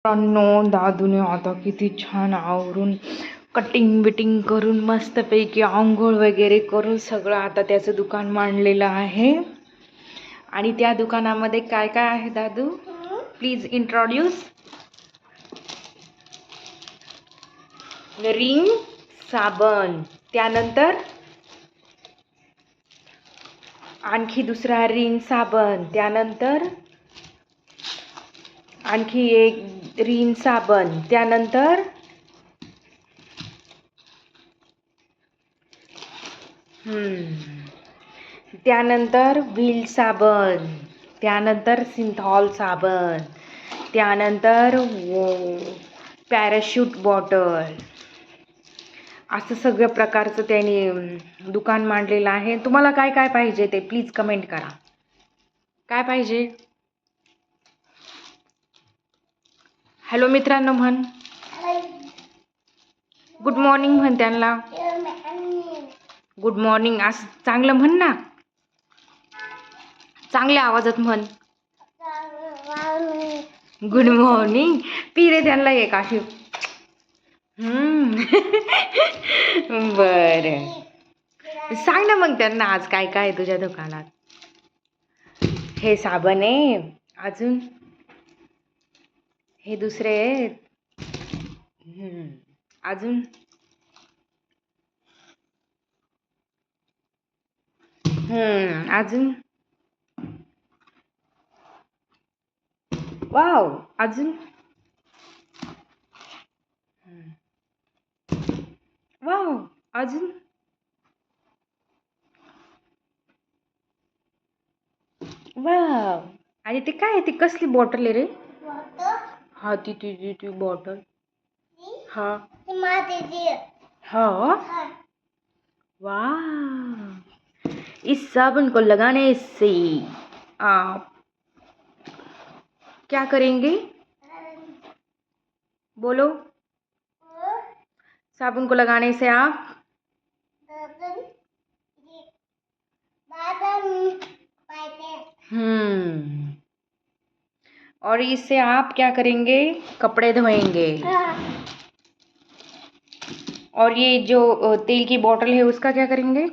दादूने आता किती छान आवरून कटिंग बिटिंग करून मस्तपैकी आंघोळ वगैरे करून सगळं आता त्याचं दुकान मांडलेलं आहे. आणि त्या दुकानामध्ये काय काय आहे दादू, प्लीज इंट्रोड्यूस. रिन साबण, त्यानंतर आणखी दुसरा रिन साबण, त्यानंतर आणखी एक रिन साबण, त्यानंतर त्यानंतर व्हील साबण, त्यानंतर सिंथॉल साबण, त्यानंतर पॅराशूट बॉटल, असं सगळ्या प्रकारचं त्याने दुकान मांडलेलं आहे. तुम्हाला काय काय पाहिजे ते प्लीज कमेंट करा. काय पाहिजे? हॅलो मित्रांनो म्हण, गुड मॉर्निंग म्हण त्यांना. गुड मॉर्निंग असं चांगलं म्हण ना, चांगल्या आवाजात म्हण. Good morning. पी रे त्यांना एक अशी. बरं, सांग ना मग त्यांना आज काय काय आहे तुझ्या दुकानात. हे साबण आहे, अजून हे दुसरे आहेत, अजून अजून वाव, अजून वाव, अजून वाव. आणि ते काय आहे, ती कसली बॉटल आहे रे? हा ती तुझी ती बॉटल. हा हा, वाह. इस साबुन को लगाने से आप क्या करेंगे? बोलो. साबुन को लगाने से आप और इससे आप क्या करेंगे? कपड़े धोएंगे. और ये जो तेल की बोतल है उसका क्या करेंगे?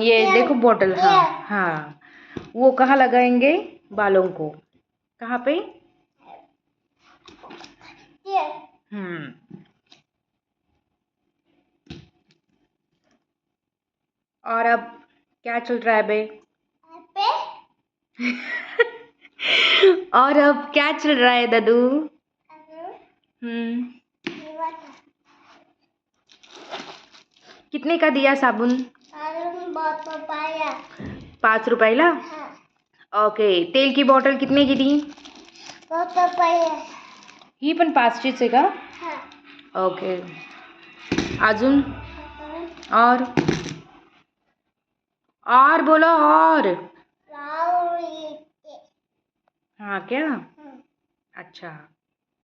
ये देखो बोतल. हाँ हाँ, वो कहाँ लगाएंगे? बालों को. कहाँ पे? और अब क्या चल रहा है बे? और अब क्या चल रहा है दादू? कितने का दिया साबुन? 5 रुपयाला. ओके. तेल की बॉटल कितने की दी? ही पण 5चीच आहे का? ओके. अजून और बोलो और. हाँ क्या? अच्छा.